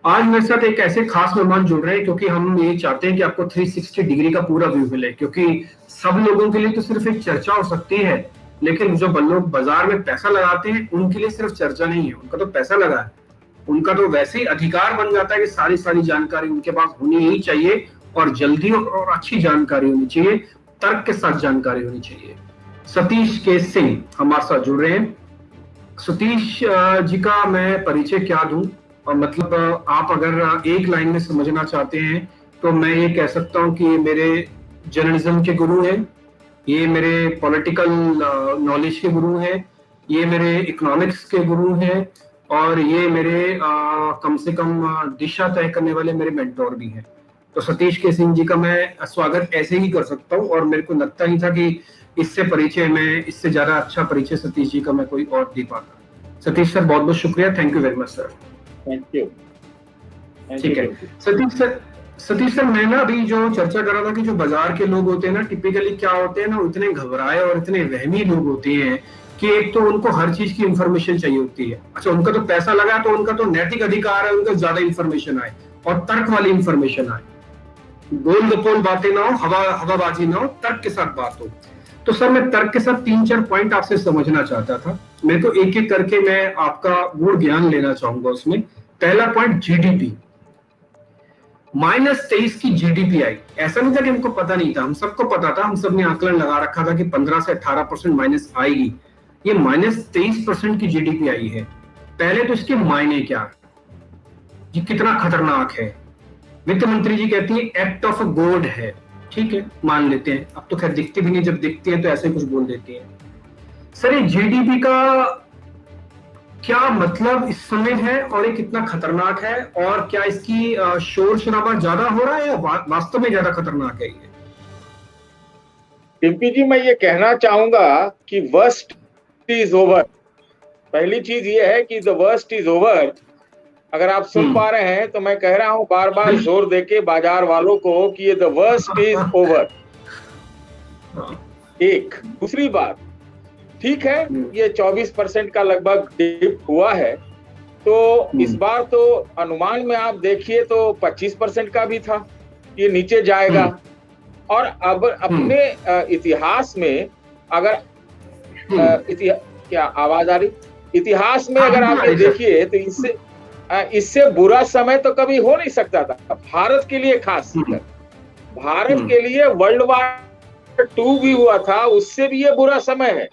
आज मेरे साथ एक ऐसे खास मेहमान जुड़ रहे हैं क्योंकि हम ये चाहते हैं कि आपको 360 डिग्री का पूरा व्यू मिले, क्योंकि सब लोगों के लिए तो सिर्फ एक चर्चा हो सकती है, लेकिन जो लोग बाजार में पैसा लगाते हैं उनके लिए सिर्फ चर्चा नहीं है, उनका तो पैसा लगा है, उनका तो वैसे ही अधिकार बन जाता है कि सारी सारी जानकारी उनके पास होनी ही चाहिए, और जल्दी और अच्छी जानकारी होनी चाहिए, तर्क के साथ जानकारी होनी चाहिए। सतीश के सिंह हमारे साथ जुड़ रहे हैं। सतीश जी का मैं परिचय क्या दूं, और मतलब आप अगर एक लाइन में समझना चाहते हैं तो मैं ये कह सकता हूं कि ये मेरे जर्नलिज्म के गुरु हैं, ये मेरे पॉलिटिकल नॉलेज के गुरु हैं, ये मेरे इकोनॉमिक्स के गुरु हैं, और ये मेरे कम से कम दिशा तय करने वाले मेरे मेंटोर भी हैं। तो सतीश के सिंह जी का मैं स्वागत ऐसे ही कर सकता हूँ, और मेरे को लगता ही था कि इससे परिचय में, इससे ज्यादा अच्छा परिचय सतीश जी का मैं कोई और दे पाता। सतीश सर बहुत बहुत शुक्रिया, thank you very much sir. Thank you. ठीक है सतीश सर मैं ना अभी जो चर्चा कर रहा था कि जो बाजार के लोग होते हैं ना, टिपिकली क्या होते हैं ना, इतने घबराए और इतने वहमी लोग होते हैं कि एक तो उनको हर चीज की इंफॉर्मेशन चाहिए होती है। अच्छा, उनका तो पैसा लगा तो उनका तो नैतिक अधिकार है उनको ज्यादा इंफॉर्मेशन आए और तर्क वाली इंफॉर्मेशन आए, गोल गपोल बातें ना हो, हवाबाजी ना हो, तर्क के साथ बात हो। तो सर मैं तर्क के साथ 3-4 पॉइंट आपसे समझना चाहता था, मैं तो एक एक करके मैं आपका गुण ज्ञान लेना चाहूंगा उसमें। पहला पॉइंट, जीडीपी -23 की जीडीपी आई। ऐसा नहीं था कि हमको पता नहीं था, हम सबको पता था, हम सब ने आकलन लगा रखा था कि 15 से 18% माइनस आएगी। ये -23% की जीडीपी आई है। पहले तो इसके मायने क्या, ये कितना खतरनाक है। वित्त मंत्री जी कहती है एक्ट ऑफ गॉड है, ठीक है मान लेते हैं, अब तो खैर दिखती भी नहीं, जब दिखती है तो ऐसे कुछ बोल देती है। सर ये जीडीपी का क्या मतलब इस समय है और ये कितना खतरनाक है, और क्या इसकी शोर शराबा ज्यादा हो रहा है या वास्तव में ज्यादा खतरनाक है ये? टिम्पी जी, मैं ये कहना चाहूंगा कि वर्स्ट इज ओवर। पहली चीज ये है कि द वर्स्ट इज ओवर। अगर आप सुन पा रहे हैं तो मैं कह रहा हूं बार बार जोर देके बाजार वालों को कि ये द वर्स्ट इज ओवर। एक दूसरी बात, ठीक है ये 24% का लगभग डिप हुआ है, तो इस बार तो अनुमान में आप देखिए तो 25% का भी था ये नीचे जाएगा। और अब अपने इतिहास में अगर क्या आवाज आ रही, इतिहास में अगर आप देखिए तो इससे बुरा समय तो कभी हो नहीं सकता था भारत के लिए, खास कर भारत के लिए। वर्ल्ड वॉर 2 भी हुआ था, उससे भी ये बुरा समय है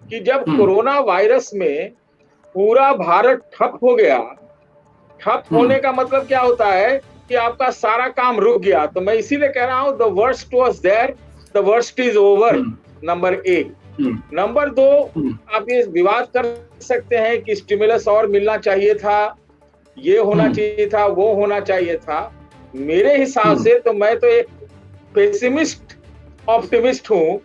कि जब कोरोना वायरस में पूरा भारत ठप हो गया। ठप होने का मतलब क्या होता है कि आपका सारा काम रुक गया। तो मैं इसीलिए कह रहा हूं the worst was there, the worst is over, number 1। Number 2, आप ये विवाद कर सकते हैं कि स्टिमुलस और मिलना चाहिए था, ये होना चाहिए था, वो होना चाहिए था। मेरे हिसाब से तो मैं तो एक पेसिमिस्ट ऑप्टिमिस्ट हूं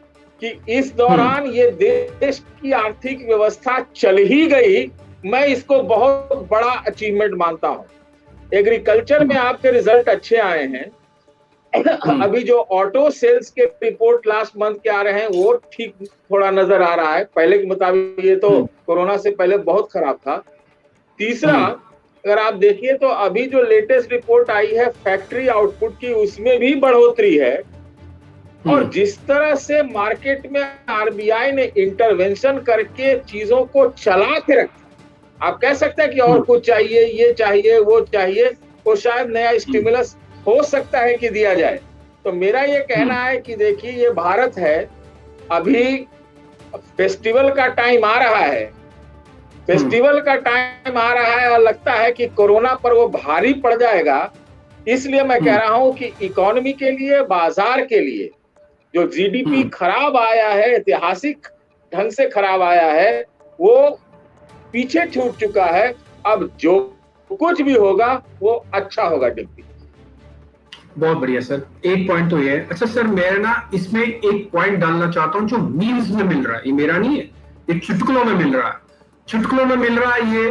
कि इस दौरान ये देश की आर्थिक व्यवस्था चल ही गई, मैं इसको बहुत बड़ा अचीवमेंट मानता हूं। एग्रीकल्चर में आपके रिजल्ट अच्छे आए हैं। अभी जो ऑटो सेल्स के रिपोर्ट लास्ट मंथ के आ रहे हैं वो ठीक थोड़ा नजर आ रहा है, पहले के मुताबिक ये तो कोरोना से पहले बहुत खराब था। तीसरा, अगर आप देखिए तो अभी जो लेटेस्ट रिपोर्ट आई है फैक्ट्री आउटपुट की, उसमें भी बढ़ोतरी है। और जिस तरह से मार्केट में आरबीआई ने इंटरवेंशन करके चीजों को चला के रखा, आप कह सकते हैं कि और कुछ चाहिए, ये चाहिए, वो चाहिए, वो शायद नया स्टिमुलस हो सकता है कि दिया जाए। तो मेरा ये कहना है कि देखिए ये भारत है, अभी फेस्टिवल का टाइम आ रहा है, फेस्टिवल का टाइम आ रहा है और लगता है कि कोरोना पर वो भारी पड़ जाएगा। इसलिए मैं कह रहा हूं कि इकोनॉमी के लिए, बाजार के लिए जो जीडीपी खराब आया है, ऐतिहासिक ढंग से खराब आया है, वो पीछे छूट चुका है। अब जो कुछ भी होगा वो अच्छा होगा। डिप्टी बहुत बढ़िया सर, एक पॉइंट तो ये है। अच्छा सर मैं ना इसमें एक पॉइंट डालना चाहता हूँ जो मीम्स में मिल रहा है, ये मेरा नहीं है, ये चुटकुलों में मिल रहा है। चुटकुलों में मिल रहा है ये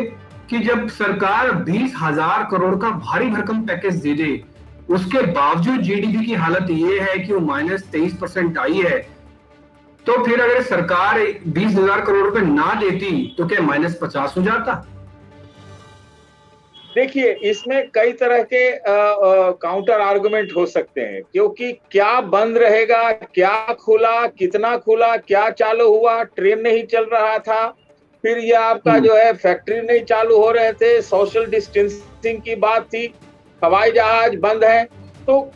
कि जब सरकार 20,000 करोड़ का भारी भरकम पैकेज दे दे, उसके बावजूद जीडीपी की हालत ये है कि वो -23% आई है, तो फिर अगर सरकार 20,000 करोड़ रुपए ना देती तो क्या -50 हो जाता? देखिए, इसमें कई तरह के काउंटर आर्गुमेंट हो सकते हैं, क्योंकि क्या बंद रहेगा, क्या खुला, कितना खुला, क्या चालू हुआ, ट्रेन नहीं चल रहा था, फिर ये आपका जो है फैक्ट्री नहीं चालू हो रहे थे, सोशल डिस्टेंसिंग की बात थी, हवाई जहाज बंद है, तो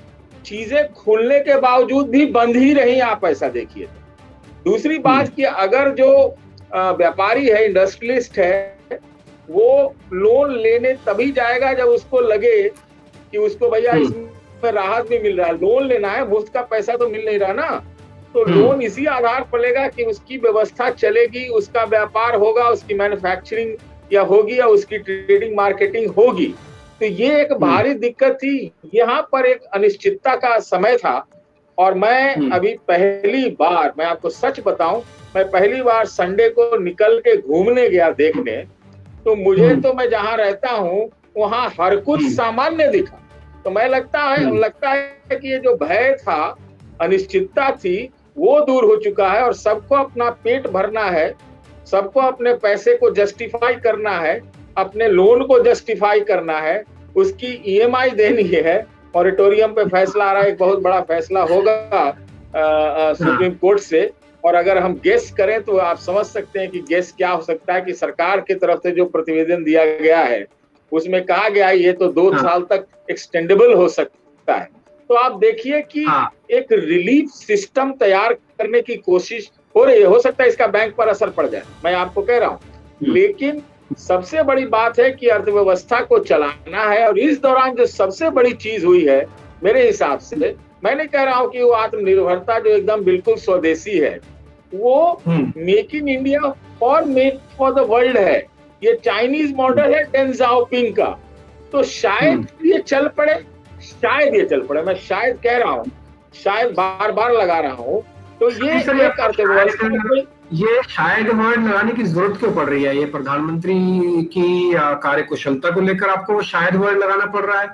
चीजें खुलने के बावजूद भी बंद ही रही, आप ऐसा देखिए। दूसरी बात कि अगर जो व्यापारी है, इंडस्ट्रियलिस्ट है, वो लोन लेने तभी जाएगा जब उसको लगे कि उसको भैया इसमें राहत भी मिल रहा है। लोन लेना है, मुफ्त का पैसा तो मिल नहीं रहा ना, तो लोन इसी आधार पर लेगा कि उसकी व्यवस्था चलेगी, उसका व्यापार होगा, उसकी मैन्युफैक्चरिंग या होगी या उसकी ट्रेडिंग मार्केटिंग होगी। तो ये एक भारी दिक्कत थी, यहाँ पर एक अनिश्चितता का समय था। और मैं अभी पहली बार, मैं आपको सच बताऊं, मैं पहली बार संडे को निकल के घूमने गया देखने, तो मुझे तो, मैं जहां रहता हूं वहां हर कुछ सामान्य दिखा। तो मैं लगता है कि ये जो भय था, अनिश्चितता थी, वो दूर हो चुका है और सबको अपना पेट भरना है, सबको अपने पैसे को जस्टिफाई करना है, अपने लोन को जस्टिफाई करना है, उसकी ईएमआई देनी है। मॉरेटोरियम पे फैसला आ रहा है, एक बहुत बड़ा फैसला होगा सुप्रीम कोर्ट से, और अगर हम गेस करें तो आप समझ सकते हैं कि गेस क्या हो सकता है कि सरकार की तरफ से जो प्रतिवेदन दिया गया है उसमें कहा गया है ये तो 2 साल तक एक्सटेंडेबल हो सकता है। तो आप देखिए कि एक रिलीफ सिस्टम तैयार करने की कोशिश हो रही है। हो सकता है इसका बैंक पर असर पड़ जाए, मैं आपको कह रहा हूं, लेकिन सबसे बड़ी बात है कि अर्थव्यवस्था को चलाना है। और इस दौरान जो सबसे बड़ी चीज हुई है मेरे हिसाब से, मैं नहीं कह रहा हूं कि वो आत्मनिर्भरता जो एकदम बिल्कुल स्वदेशी है, वो मेक इन इंडिया और मेक फॉर द वर्ल्ड है। ये चाइनीज मॉडल है डेंग जाओपिंग का। तो शायद ये चल पड़े, शायद ये चल पड़े, मैं शायद कह रहा हूँ, शायद बार बार लगा रहा हूँ। तो ये एक अर्थव्यवस्था, ये शायद वर्ड लगाने की जरूरत क्यों पड़ रही है? ये प्रधानमंत्री की कार्यकुशलता को लेकर आपको शायद वर्ड लगाना पड़ रहा है,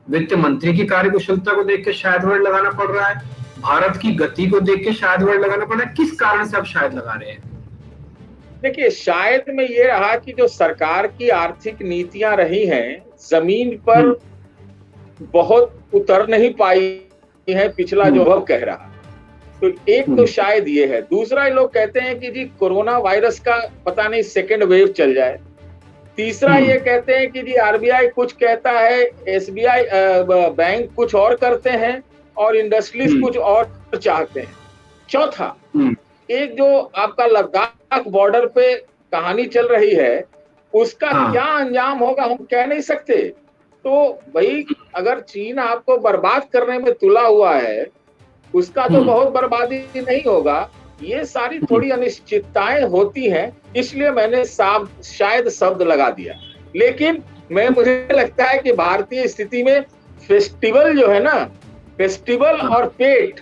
वित्त मंत्री की कार्यकुशलता को देख के शायद वर्ड लगाना पड़ रहा है, भारत की गति को देख के शायद वर्ड लगाना पड़ रहा है? किस कारण से आप शायद लगा रहे हैं? देखिए, शायद में ये रहा कि जो सरकार की आर्थिक नीतियां रही हैं, जमीन पर बहुत उतर नहीं पाई है, पिछला जो वह कह रहा। तो एक तो शायद ये है। दूसरा, लोग कहते हैं कि जी कोरोना वायरस का पता नहीं सेकेंड वेव चल जाए। तीसरा ये कहते हैं कि जी आरबीआई कुछ कहता है, एसबीआई बैंक कुछ और करते हैं और इंडस्ट्रीज कुछ और चाहते हैं। चौथा, एक जो आपका लद्दाख बॉर्डर पे कहानी चल रही है, उसका क्या अंजाम होगा हम कह नहीं सकते। तो भाई, अगर चीन आपको बर्बाद करने में तुला हुआ है, उसका तो बहुत बर्बादी नहीं होगा। ये सारी थोड़ी अनिश्चितताएं होती हैं, इसलिए मैंने शायद शब्द लगा दिया। लेकिन मुझे लगता है कि भारतीय स्थिति में फेस्टिवल जो है ना, फेस्टिवल और पेट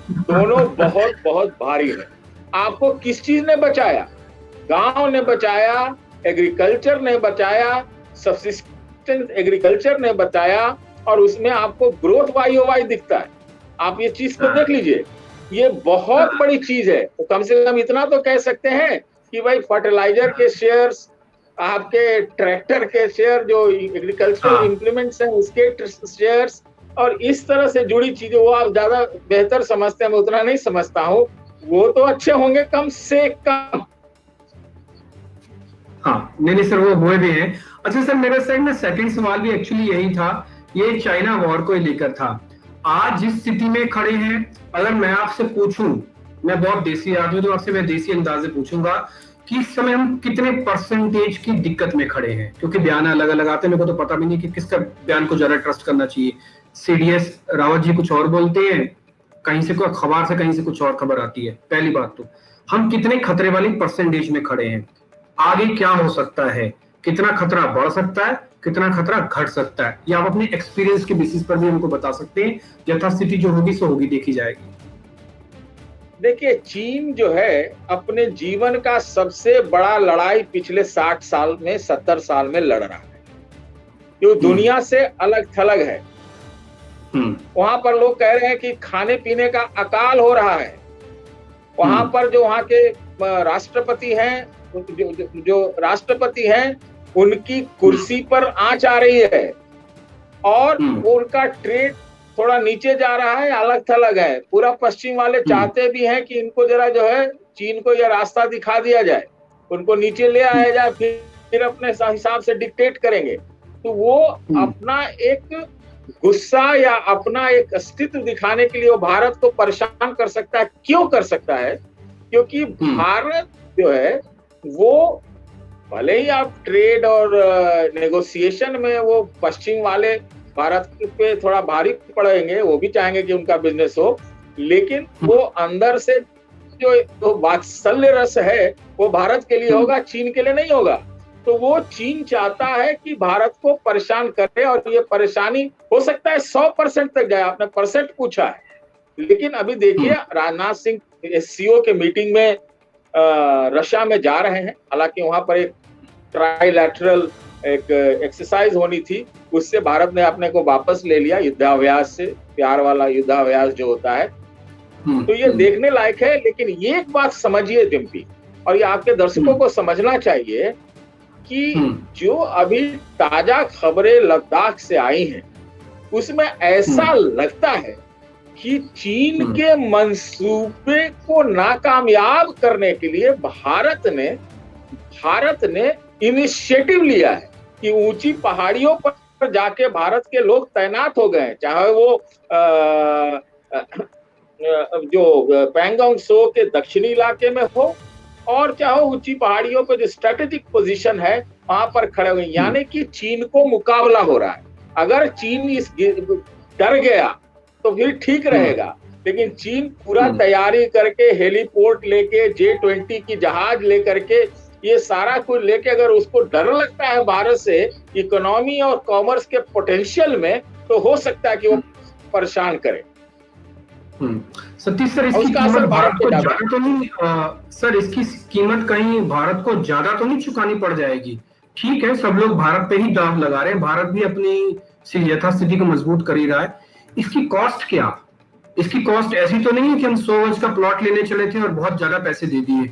दोनों बहुत बहुत भारी है। आपको किस चीज ने बचाया? गांव ने बचाया, एग्रीकल्चर ने बचाया, सब्सिस्टेंस एग्रीकल्चर ने बचाया, और उसमें आपको ग्रोथ वाई दिखता है। आप ये चीज को देख लीजिए, ये बहुत बड़ी चीज है। तो कम से कम इतना तो कह सकते हैं कि भाई फर्टिलाइजर के शेयर्स, आपके ट्रैक्टर के शेयर, जो एग्रीकल्चरल इम्प्लीमेंट्स हैं उसके शेयर्स, और इस तरह से जुड़ी चीजें, वो आप ज्यादा बेहतर समझते हैं, मैं उतना नहीं समझता हूँ, वो तो अच्छे होंगे कम से कम। हाँ, नहीं सर, वो हुए भी हैं। अच्छा सर, मेरा साइड में सेकंड सवाल भी एक्चुअली यही था, ये चाइना वॉर को लेकर था। आज जिस स्थिति में खड़े हैं, अगर मैं आपसे पूछूं, मैं बहुत देसी आदमी, तो आपसे मैं देसी अंदाजे पूछूंगा कि इस समय हम कितने परसेंटेज की दिक्कत में खड़े हैं? क्योंकि बयान अलग अलग आते हैं, मेरे को तो पता भी नहीं कि किसका बयान को ज्यादा ट्रस्ट करना चाहिए। सीडीएस रावत जी कुछ और बोलते हैं, कहीं से कोई अखबार से कहीं से कुछ और खबर आती है। पहली बात तो हम कितने खतरे वाली परसेंटेज में खड़े हैं, आगे क्या हो सकता है, कितना खतरा बढ़ सकता है, कितना खतरा घट सकता है, या आप अपने एक्सपीरियंस के बेसिस पर भी हमको बता सकते हैं? यथास्थिति जो होगी सो होगी, देखी जाएगी। देखिए, चीन जो है अपने जीवन का सबसे बड़ा लड़ाई पिछले 60 साल में, 70 साल में लड़ रहा है, जो दुनिया से अलग थलग है। वहां पर लोग कह रहे हैं कि खाने पीने का अकाल हो रहा है। वहां पर जो वहां के राष्ट्रपति हैं, जो राष्ट्रपति हैं, उनकी कुर्सी पर आंच आ रही है और उनका ट्रेड थोड़ा नीचे जा रहा है, अलग थलग है। पूरा पश्चिम वाले चाहते भी हैं कि इनको जरा जो है चीन को यह रास्ता दिखा दिया जाए, उनको नीचे ले आया जाए, फिर अपने हिसाब से डिक्टेट करेंगे। तो वो अपना एक गुस्सा या अपना एक अस्तित्व दिखाने के लिए वो भारत को परेशान कर सकता है। क्यों कर सकता है? क्योंकि भारत जो है वो भले ही आप ट्रेड और नेगोशिएशन में वो पश्चिम वाले भारत पे थोड़ा भारी पड़ेंगे, वो भी चाहेंगे कि उनका बिजनेस हो, लेकिन वो अंदर से जो वात्सल्य रस है वो भारत के लिए होगा, चीन के लिए नहीं होगा। तो वो चीन चाहता है कि भारत को परेशान करे और ये परेशानी हो सकता है 100% तक जाए। आपने परसेंट पूछा है, लेकिन अभी देखिए राजनाथ सिंह एससीओ के मीटिंग में रशिया में जा रहे हैं। हालांकि वहां पर एक ट्राइलैटरल एक एक्सरसाइज होनी थी, उससे भारत ने अपने को वापस ले लिया युद्धाभ्यास से, प्यार वाला युद्धाभ्यास जो होता है। तो ये देखने लायक है। लेकिन ये एक बात समझिए डिम्पी, और ये आपके दर्शकों को समझना चाहिए कि जो अभी ताजा खबरें लद्दाख से आई हैं, उसमें ऐसा लगता है कि चीन के मंसूबे को नाकामयाब करने के लिए भारत ने इनिशिएटिव लिया है कि ऊंची पहाड़ियों पर जाके भारत के लोग तैनात हो गए हैं, चाहे वो जो पैंगोंग त्सो के दक्षिणी इलाके में हो और चाहे ऊंची पहाड़ियों पे जो स्ट्रेटेजिक पोजीशन है वहां पर खड़े हुए। यानी कि चीन को मुकाबला हो रहा है। अगर चीन इस डर गया तो फिर ठीक रहेगा, लेकिन चीन पूरा तैयारी करके हेलीपोर्ट लेके J-20 की जहाज लेकर के ये सारा कुछ लेके, अगर उसको डर लगता है भारत से इकोनॉमी और कॉमर्स के पोटेंशियल में, तो हो सकता है कि वो परेशान करे। सतीश सर, इसकी कीमत भारत को ज्यादा तो नहीं सर, इसकी कीमत कहीं भारत को ज्यादा तो नहीं चुकानी पड़ जाएगी? ठीक है, सब लोग भारत पे ही दांव लगा रहे हैं, भारत भी अपनी यथास्थिति को मजबूत कर ही रहा है। इसकी कॉस्ट क्या? इसकी कॉस्ट ऐसी तो नहीं है कि हम 100 गज का प्लॉट लेने चले थे और बहुत ज्यादा पैसे दे दिए।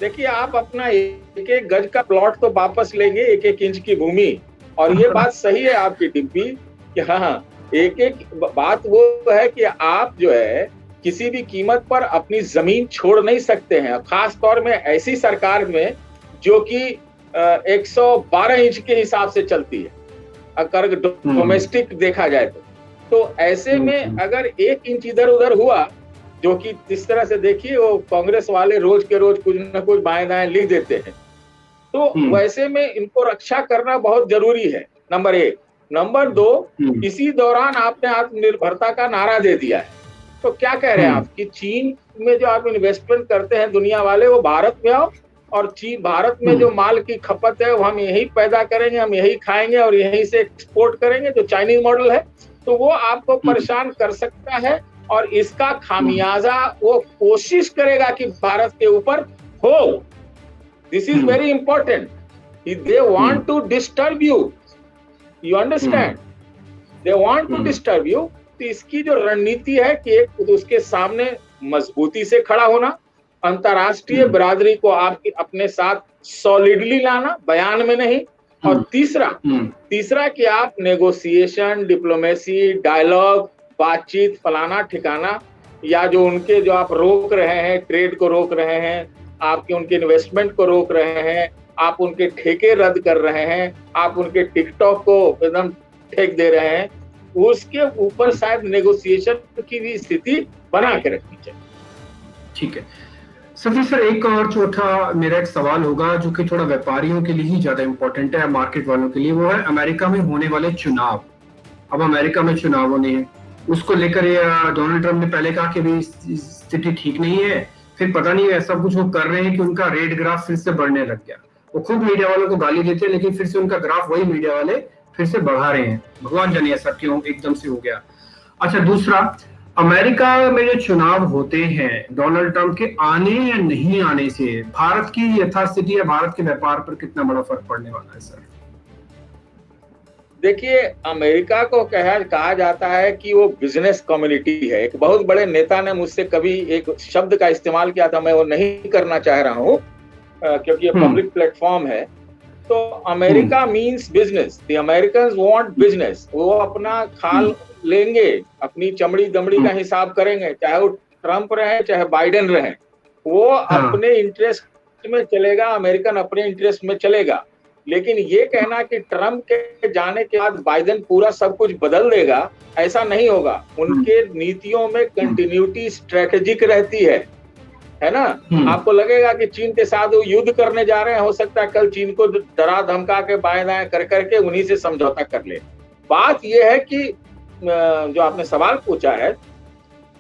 देखिए, आप अपना एक एक गज का प्लॉट तो वापस लेंगे, एक एक इंच की भूमि। और ये बात सही है आपकी डिम्पी कि हाँ, एक एक बात वो है कि आप जो है किसी भी कीमत पर अपनी जमीन छोड़ नहीं सकते हैं, खास तौर में ऐसी सरकार में जो कि 112 इंच के हिसाब से चलती है अगर डोमेस्टिक देखा जाए तो ऐसे में अगर 1 इंच इधर उधर हुआ, जो कि जिस तरह से देखिए वो कांग्रेस वाले रोज के रोज कुछ न कुछ बाएं दाएं लिख देते हैं, तो वैसे में इनको रक्षा करना बहुत जरूरी है, नंबर 1। नंबर 2, इसी दौरान आपने आत्मनिर्भरता का नारा दे दिया है। तो क्या कह रहे हैं आप कि चीन में जो आप इन्वेस्टमेंट करते हैं दुनिया वाले, वो भारत में आओ और भारत में जो माल की खपत है वो हम यही पैदा करेंगे, हम यही खाएंगे और यहीं से एक्सपोर्ट करेंगे, जो चाइनीज मॉडल है। तो वो आपको परेशान कर सकता है और इसका खामियाजा वो कोशिश करेगा कि भारत के ऊपर हो। This is very important. They want to disturb you, you understand, they want to disturb you. तो इसकी जो रणनीति है कि एक तो उसके सामने मजबूती से खड़ा होना, अंतरराष्ट्रीय बिरादरी को आपके अपने साथ सॉलिडली लाना, बयान में नहीं। और तीसरा कि आप नेगोशिएशन, डिप्लोमेसी, डायलॉग, बातचीत, फलाना ठिकाना, या जो उनके जो आप रोक रहे हैं, ट्रेड को रोक रहे हैं, आपके उनके इन्वेस्टमेंट को रोक रहे हैं, आप उनके ठेके रद्द कर रहे हैं, आप उनके टिकटॉक को एकदम ठेक दे रहे हैं, उसके ऊपर शायद नेगोशिएशन की भी स्थिति बना के रखनी चाहिए। ठीक है सतीश सर, एक और चौथा मेरा एक सवाल होगा जो कि थोड़ा व्यापारियों के लिए ही ज्यादा इंपॉर्टेंट है, मार्केट वालों के लिए, वो है अमेरिका में होने वाले चुनाव। अब अमेरिका में चुनाव होने हैं, उसको लेकर डोनाल्ड ट्रंप ने पहले कहा कि भी स्थिति ठीक नहीं है, फिर पता नहीं ऐसा कुछ वो कर रहे हैं कि उनका रेट ग्राफ फिर से बढ़ने लग गया। वो खूब मीडिया वालों को गाली देते हैं, लेकिन फिर से उनका ग्राफ वही मीडिया वाले फिर से बढ़ा रहे हैं। भगवान जाने ऐसा क्यों एकदम से हो गया। अच्छा, दूसरा, अमेरिका में जो चुनाव होते हैं डोनाल्ड ट्रंप के आने या नहीं आने से भारत की यथास्थिति या भारत के व्यापार पर कितना बड़ा फर्क पड़ने वाला है सर? देखिए, अमेरिका को कहा जाता है कि वो बिजनेस कम्युनिटी है। एक बहुत बड़े नेता ने मुझसे कभी एक शब्द का इस्तेमाल किया था, मैं वो नहीं करना चाह रहा हूँ क्योंकि ये पब्लिक प्लेटफॉर्म है। तो America means business, the Americans want business. वो अपना खाल लेंगे, अपनी चमड़ी दमड़ी का हिसाब करेंगे, चाहे वो ट्रंप रहे चाहे बाइडेन रहे, वो अपने इंटरेस्ट में चलेगा, अमेरिकन अपने इंटरेस्ट में चलेगा। लेकिन ये कहना कि ट्रंप के जाने के बाद बाइडेन पूरा सब कुछ बदल देगा, ऐसा नहीं होगा। उनके नीतियों में कंटिन्यूटी स्ट्रेटेजिक रहती है ना। आपको लगेगा कि चीन के साथ वो युद्ध करने जा रहे हैं, हो सकता है कल चीन को डरा धमका के बाएं दाएं कर करके उन्हीं से समझौता कर ले। बात यह है कि जो आपने सवाल पूछा है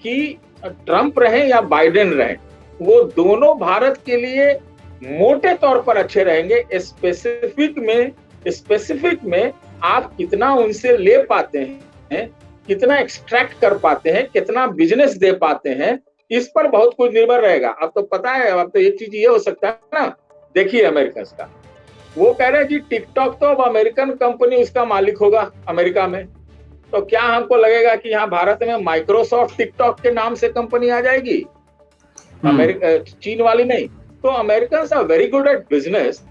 कि ट्रंप रहे या बाइडेन रहे, वो दोनों भारत के लिए मोटे तौर पर अच्छे रहेंगे। स्पेसिफिक में आप कितना उनसे ले पाते हैं, कितना एक्सट्रैक्ट कर पाते हैं, कितना बिजनेस दे पाते हैं, इस पर बहुत कुछ निर्भर रहेगा। अब तो पता है, अब तो एक चीज ये हो सकता है ना, देखिए अमेरिका का, वो कह रहे हैं कि टिकटॉक तो अब अमेरिकन कंपनी उसका मालिक होगा अमेरिका में। तो क्या हमको लगेगा कि यहाँ भारत में माइक्रोसॉफ्ट टिकटॉक के नाम से कंपनी आ जाएगी, अमेरिका चीन वाली नहीं। तो Americans are very good at business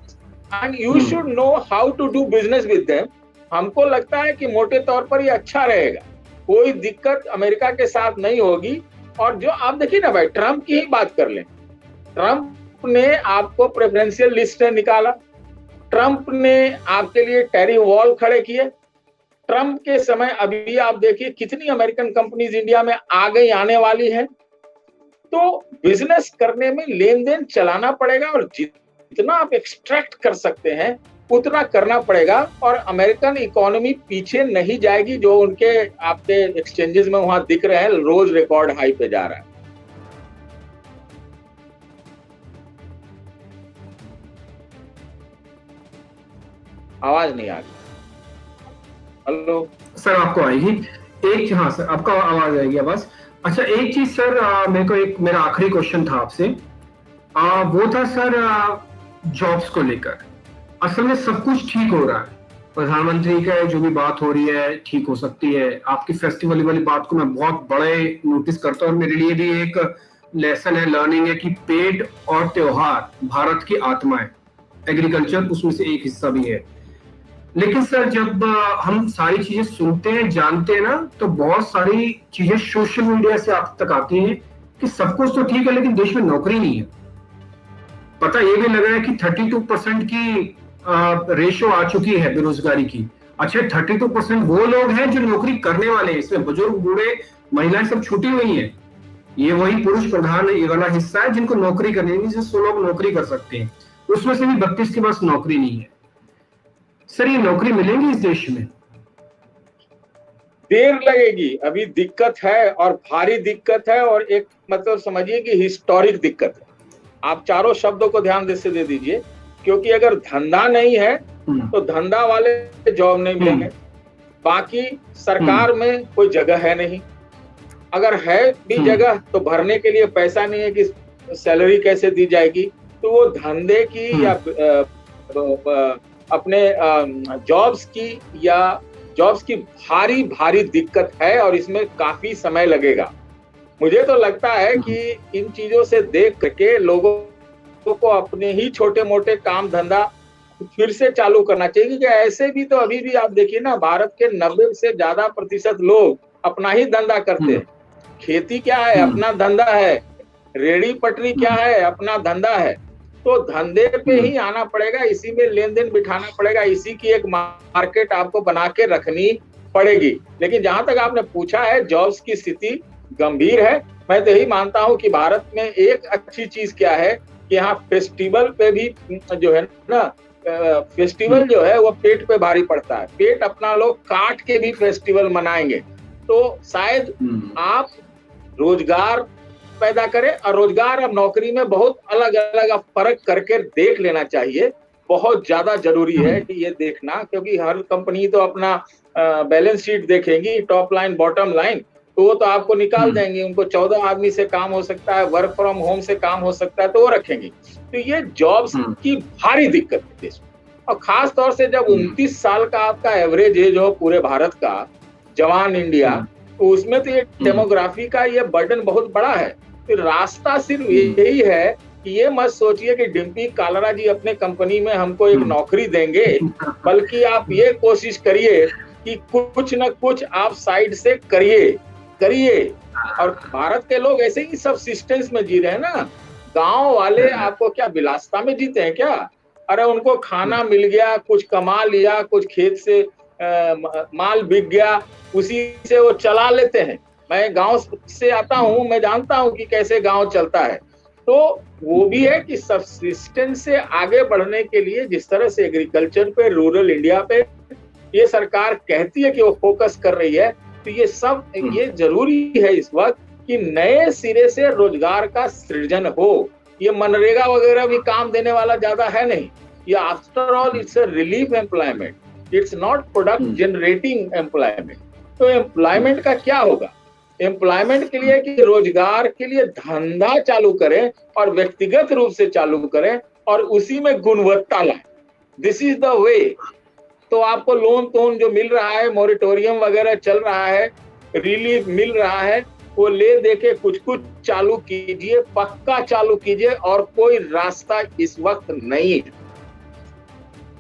and you should know how to do business with them. हमको लगता है कि मोटे तौर पर ये अच्छा रहेगा, कोई दिक्कत अमेरिका के साथ नहीं होगी। और जो आप देखिए ना भाई, ट्रंप की ही बात कर लें, ट्रंप ने आपको प्रेफरेंशियल लिस्ट से निकाला, ट्रंप ने आपके लिए टैरिफ वॉल खड़े किए। ट्रंप के समय अभी आप देखिए कितनी अमेरिकन कंपनीज इंडिया में आ गई, आने वाली हैं। तो बिजनेस करने में लेन देन चलाना पड़ेगा और जितना आप एक्सट्रैक्ट कर सकते हैं उतना करना पड़ेगा। और अमेरिकन इकोनॉमी पीछे नहीं जाएगी, जो उनके आपके एक्सचेंजेस में वहां दिख रहे हैं, रोज रिकॉर्ड हाई पे जा रहा है। आवाज नहीं आ रही। हेलो सर, आपको आएगी एक? हाँ सर, आपका आवाज आएगी आवाज। अच्छा, एक चीज सर, मेरे को एक मेरा आखिरी क्वेश्चन था आपसे, वो था सर जॉब्स को लेकर। असल में सब कुछ ठीक हो रहा है, प्रधानमंत्री का जो भी बात हो रही है ठीक हो सकती है। आपकी फेस्टिवल वाली बात को मैं बहुत बड़े नोटिस करता हूँ, और मेरे लिए भी एक लेसन है, लर्निंग है कि पेड़ और त्योहार भारत की आत्मा है, एग्रीकल्चर उसमें से एक हिस्सा भी है। लेकिन सर, जब हम सारी चीजें सुनते हैं, जानते हैं ना, तो बहुत सारी चीजें सोशल मीडिया से आप तक आती हैं कि सब कुछ तो ठीक है लेकिन देश में नौकरी नहीं है। पता ये भी लग रहा है कि 32% की रेशो आ चुकी है बेरोजगारी की। अच्छा, 32% वो लोग हैं जो नौकरी करने वाले हैं, इसमें बुजुर्ग, बूढ़े, महिलाएं सब छूटी हुई हैं। ये वही पुरुष प्रधान ये वाला हिस्सा है जिनको नौकरी करनी है, जिससे 100 लोग नौकरी कर सकते हैं, उसमें से भी 32 के पास नौकरी नहीं है। सर, ये नौकरी मिलेंगी इस देश में? देर लगेगी, अभी दिक्कत है और भारी दिक्कत है, और एक मतलब समझिए कि हिस्टोरिक दिक्कत है। आप चारों शब्दों को ध्यान से दे दीजिए, क्योंकि अगर धंधा नहीं है तो धंधा वाले जॉब नहीं मिलेंगे, बाकी सरकार में कोई जगह है नहीं, अगर है भी जगह तो भरने के लिए पैसा नहीं है कि सैलरी कैसे दी जाएगी। तो वो धंधे की या अपने जॉब्स की भारी भारी दिक्कत है, और इसमें काफी समय लगेगा। मुझे तो लगता है कि इन चीजों से देख करके लोगों को अपने ही छोटे मोटे काम धंधा फिर से चालू करना चाहिए, क्योंकि ऐसे भी तो अभी भी आप देखिए ना, भारत के 90 से ज्यादा प्रतिशत लोग अपना ही धंधा करते हैं। खेती क्या है? अपना धंधा है। रेड़ी पटरी क्या है? अपना धंधा है। तो धंधे पे ही आना पड़ेगा, इसी में लेन देन बिठाना पड़ेगा, इसी की एक मार्केट आपको बना के रखनी पड़ेगी। लेकिन जहां तक आपने पूछा है, जॉब्स की स्थिति गंभीर है। मैं तो यही मानता हूं कि भारत में एक अच्छी चीज क्या है कि यहाँ फेस्टिवल पे भी जो है ना, फेस्टिवल जो है वो पेट पे भारी पड़ता है। पेट अपना लोग काट के भी फेस्टिवल मनाएंगे, तो शायद आप रोजगार पैदा करें। और रोजगार और नौकरी में बहुत अलग अलग फर्क करके देख लेना चाहिए, बहुत ज्यादा जरूरी है कि ये देखना, क्योंकि हर कंपनी तो अपना बैलेंस शीट देखेंगी, टॉप लाइन बॉटम लाइन, तो वो तो आपको निकाल देंगे। उनको 14 आदमी से काम हो सकता है, वर्क फ्रॉम होम से काम हो सकता है, तो वो रखेंगे। तो ये जॉब्स की भारी दिक्कत है देश में, और खास तौर से जब 29 साल का आपका एवरेज एज हो पूरे भारत का, जवान इंडिया, तो उसमें तो ये डेमोग्राफी का ये बर्डन बहुत बड़ा है। फिर रास्ता सिर्फ यही है कि ये मत सोचिए कि डिम्पी कालरा जी अपने कंपनी में हमको एक नौकरी देंगे, बल्कि आप ये कोशिश करिए कि कुछ न कुछ आप साइड से करिए। और भारत के लोग ऐसे ही सबसिस्टेंस में जी रहे हैं ना। गांव वाले आपको क्या विलासिता में जीते हैं क्या? अरे उनको खाना मिल गया, कुछ कमा लिया, कुछ खेत से माल बिक गया, उसी से वो चला लेते हैं। मैं गांव से आता हूं, मैं जानता हूं कि कैसे गांव चलता है। तो वो भी है कि सबसिस्टेंस से आगे बढ़ने के लिए जिस तरह से एग्रीकल्चर पे, रूरल इंडिया पे ये सरकार कहती है कि वो फोकस कर रही है, तो ये सब ये जरूरी है इस वक्त कि नए सिरे से रोजगार का सृजन हो। ये मनरेगा वगैरह भी काम देने वाला ज्यादा है नहीं। ये after all it's a relief employment, it's not product generating employment. तो एम्प्लॉयमेंट का क्या होगा? एम्प्लॉयमेंट के लिए कि रोजगार के लिए धंधा चालू करें और व्यक्तिगत रूप से चालू करें और उसी में गुणवत्ता लाएं। This is the way. तो आपको लोन जो मिल रहा है, मोरिटोरियम वगैरह चल रहा है, रिलीफ मिल रहा है, वो ले दे के कुछ चालू कीजिए, पक्का चालू कीजिए, और कोई रास्ता इस वक्त नहीं है।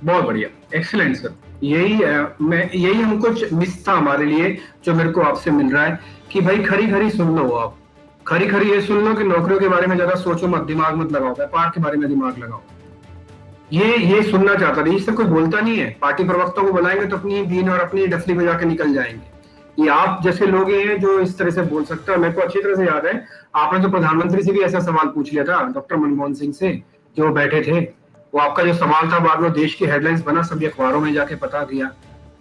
बहुत बढ़िया, एक्सीलेंट सर। यही हमको मिस था हमारे लिए, जो मेरे को आपसे मिल रहा है कि भाई खरी सुन लो। आप खरी ये सुन लो कि नौकरियों के बारे में ज्यादा सोचो मत, दिमाग मत लगाओ, व्यापार के बारे में दिमाग लगाओ। ये सुनना चाहता था। इससे कोई बोलता नहीं है। पार्टी प्रवक्ता को बुलाएंगे तो अपनी बीन और अपनी डफली बजा के निकल जाएंगे। ये आप जैसे लोग हैं जो इस तरह से बोल सकते हैं। मेरे को अच्छी तरह से याद है, आपने तो प्रधानमंत्री से भी ऐसा सवाल पूछ लिया था, डॉक्टर मनमोहन सिंह से, जो बैठे थे। वो आपका जो सवाल था बाद में देश की हेडलाइंस बना, सभी अखबारों में जाके पता किया।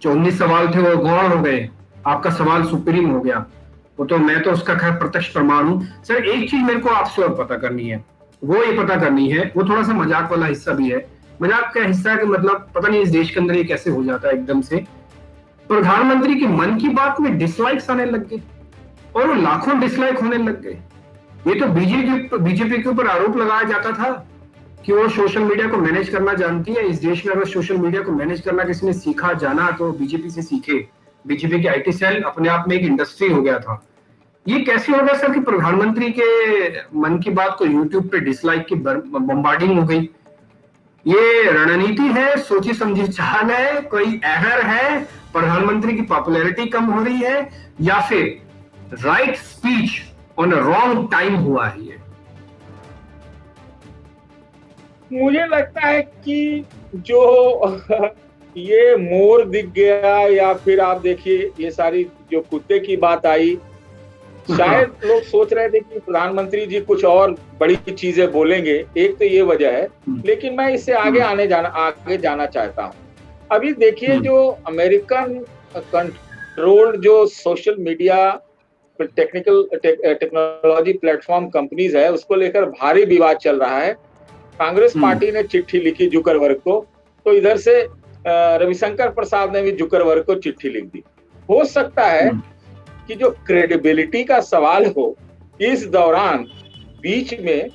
जो 19 सवाल थे वो गौण हो गए, आपका सवाल सुप्रीम हो गया। वो तो मैं तो उसका खैर प्रत्यक्ष प्रमाण हूँ। सर एक चीज मेरे को आपसे और पता करनी है, वो ये पता करनी है, वो थोड़ा सा मजाक वाला हिस्सा भी है। मजाक का हिस्सा है कि मतलब पता नहीं इस देश के अंदर ये कैसे हो जाता है एकदम से। प्रधानमंत्री की मन की बात में डिसलाइक्स आने लग गए और वो लाखों डिसलाइक होने लग गए। ये तो बीजेपी के ऊपर आरोप लगाया जाता था कि वो सोशल मीडिया को मैनेज करना जानती है। इस देश में अगर सोशल मीडिया को मैनेज करना किसी ने सीखा जाना तो बीजेपी से सीखे। बीजेपी के आईटी सेल अपने आप में एक इंडस्ट्री हो गया था। ये कैसे हो गया सर कि प्रधानमंत्री के मन की बात को यूट्यूब पे डिसलाइक की बम्बार्डिंग हो गई? ये रणनीति है, सोची समझी चाल है, कोई एरर है, प्रधानमंत्री की पॉपुलैरिटी कम हो रही है, या फिर right speech on a wrong time हुआ है? मुझे लगता है कि जो ये मोर दिख गया, या फिर आप देखिए ये सारी जो कुत्ते की बात आई, शायद लोग सोच रहे थे कि प्रधानमंत्री जी कुछ और बड़ी चीजें बोलेंगे। एक तो ये वजह है, लेकिन मैं इससे आगे जाना चाहता हूँ। अभी देखिए जो अमेरिकन कंट्रोल्ड जो social media technology platform companies है, उसको लेकर भारी विवाद चल रहा है। कांग्रेस पार्टी ने चिट्ठी लिखी जुकरबर्ग को, तो इधर से रविशंकर प्रसाद ने भी जुकरबर्ग को चिट्ठी लिख दी। हो सकता है कि जो क्रेडिबिलिटी का सवाल हो, इस दौरान बीच में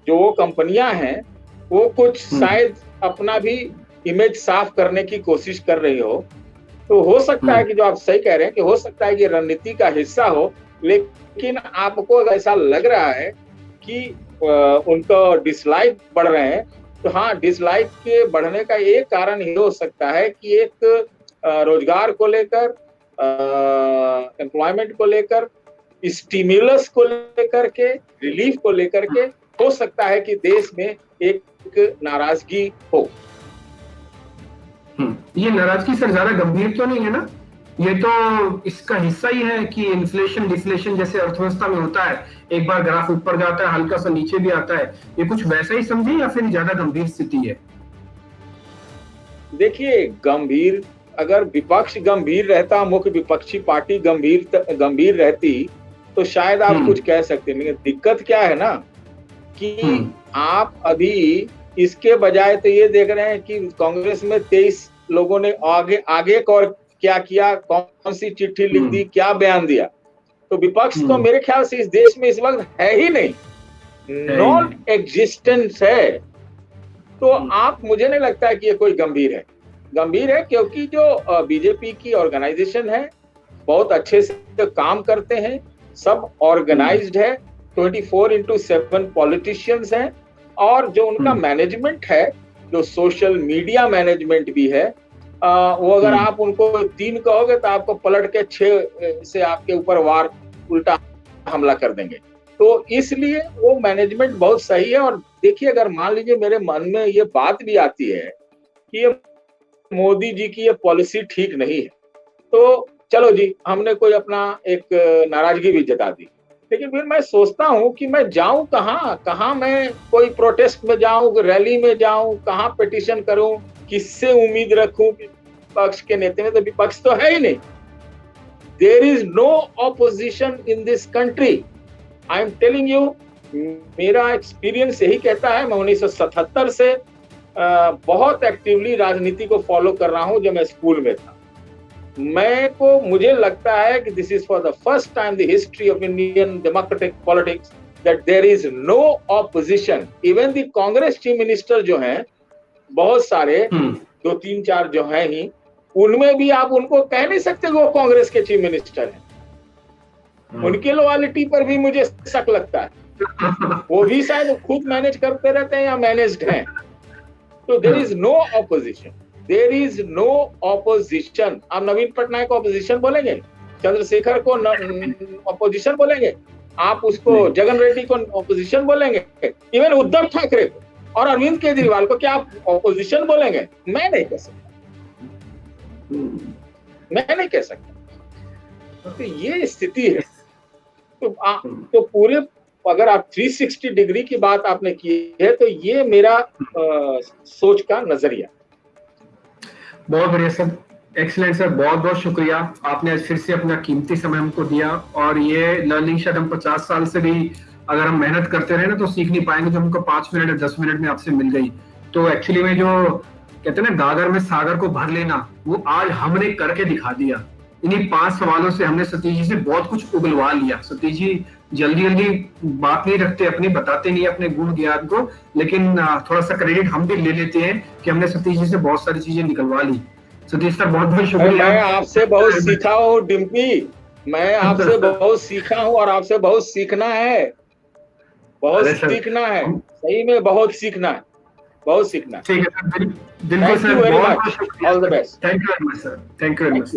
जो वो कंपनियां हैं वो कुछ शायद अपना भी इमेज साफ करने की कोशिश कर रही हो। तो हो सकता है कि जो आप सही कह रहे हैं कि हो सकता है कि रणनीति का हिस्सा हो, लेकिन आपको ऐसा लग रहा है कि उनका डिसलाइक बढ़ रहे हैं, तो हाँ, डिसलाइक के बढ़ने का एक कारण ये हो सकता है कि एक रोजगार को लेकर, एम्प्लॉयमेंट को लेकर, स्टिमुलस को लेकर के, रिलीफ को लेकर के हो सकता है कि देश में एक नाराजगी हो। ये नाराजगी सर ज्यादा गंभीर तो नहीं है ना? ये तो इसका हिस्सा ही है कि इन्फ्लेशन डिफ्लेशन जैसे अर्थव्यवस्था में होता है, एक बार ग्राफ ऊपर जाता है, हल्का सा नीचे भी आता है। ये कुछ वैसा ही समझे या फिर ज्यादा गंभीर स्थिति है? देखिए, गंभीर, अगर विपक्ष गंभीर रहता, मुख्य विपक्षी पार्टी गंभीर रहती, तो शायद आप कुछ कह सकते। लेकिन दिक्कत क्या है ना कि आप अभी इसके बजाय तो ये देख रहे हैं कि कांग्रेस में 23 लोगों ने आगे और क्या किया, कौन सी चिट्ठी लिख दी, क्या बयान दिया। तो विपक्ष तो मेरे ख्याल से इस देश में इस वक्त है ही नहीं, नॉन एग्जिस्टेंस है। तो आप, मुझे नहीं लगता है कि ये कोई गंभीर है, क्योंकि जो बीजेपी की ऑर्गेनाइजेशन है बहुत अच्छे से काम करते हैं, सब ऑर्गेनाइज्ड है, 24/7 पॉलिटिशियंस हैं, और जो उनका मैनेजमेंट है, जो सोशल मीडिया मैनेजमेंट भी है, वो अगर आप उनको 3 कहोगे तो आपको पलट के 6 से आपके ऊपर वार उल्टा हमला कर देंगे। तो इसलिए वो मैनेजमेंट बहुत सही है। और देखिए, अगर मान लीजिए मेरे मन में ये बात भी आती है कि ये मोदी जी की ये पॉलिसी ठीक नहीं है, तो चलो जी, हमने कोई अपना एक नाराजगी भी जता दी, लेकिन फिर मैं सोचता हूँ कि मैं जाऊं कहाँ मैं कोई प्रोटेस्ट में जाऊं, रैली में जाऊं, कहाँ पिटीशन करूं, किससे उम्मीद रखूं कि पक्ष के नेता में, तो विपक्ष तो है ही नहीं। There is no opposition in this country. I am telling you, मेरा एक्सपीरियंस यही कहता है। मैं 1977 से बहुत एक्टिवली राजनीति को फॉलो कर रहा हूं, जब मैं स्कूल में था। मुझे लगता है कि this is for the first time the history of Indian democratic politics that there is no opposition. Even the Congress chief minister जो हैं, बहुत सारे 2-3-4 जो हैं ही, उनमें भी आप उनको कह नहीं सकते वो कांग्रेस के चीफ मिनिस्टर हैं। उनकी लॉयल्टी पर भी मुझे शक लगता है। वो भी शायद खुद मैनेज करते रहते हैं या मैनेज्ड हैं। तो there is no opposition, there is no opposition. आप नवीन पटनायक को ऑपोजिशन बोलेंगे? चंद्रशेखर को ऑपोजिशन बोलेंगे? आप उसको जगन रेड्डी को ऑपोजिशन बोलेंगे? इवन उद्धव ठाकरे को और अरविंद केजरीवाल को क्या आप ऑपोजिशन बोलेंगे? मैं नहीं कह सकता, मैं नहीं कह सकता। तो ये स्थिति है। तो पूरे, अगर आप 360 डिग्री की बात आपने की है, तो ये मेरा सोच का नजरिया। बहुत बढ़िया सर, एक्सीलेंट सर, बहुत बहुत शुक्रिया। आपने आज फिर से अपना कीमती समय हमको दिया, और ये लर्निंग शायद हम 50 साल से भी अगर हम मेहनत करते रहे ना तो सीख नहीं पाएंगे, जो हमको 5 मिनट या 10 मिनट में आपसे मिल गई। तो एक्चुअली में जो कहते हैं ना, गागर में सागर को भर लेना, वो आज हमने करके दिखा दिया। इन्हीं 5 सवालों से हमने सतीश जी से बहुत कुछ उगलवा लिया। सतीश जी जल्दी जल्दी बात नहीं रखते, अपनी बताते नहीं अपने गुण ज्ञान को, लेकिन थोड़ा सा क्रेडिट हम भी ले लेते हैं कि हमने सतीश जी से बहुत सारी चीजें निकलवा ली। सतीश सर, बहुत बहुत शुक्रिया। मैं आपसे बहुत सीखा हूँ डिम्पी, मैं आपसे बहुत सीखा हूँ, और आपसे बहुत सीखना है, बहुत सीखना है, सही में बहुत सीखना है, बहुत सीखना है। ठीक है सर, बिल्कुल सर, बहुत बहुत शुक्रिया। All the best. Thank you very much sir, thank you very much.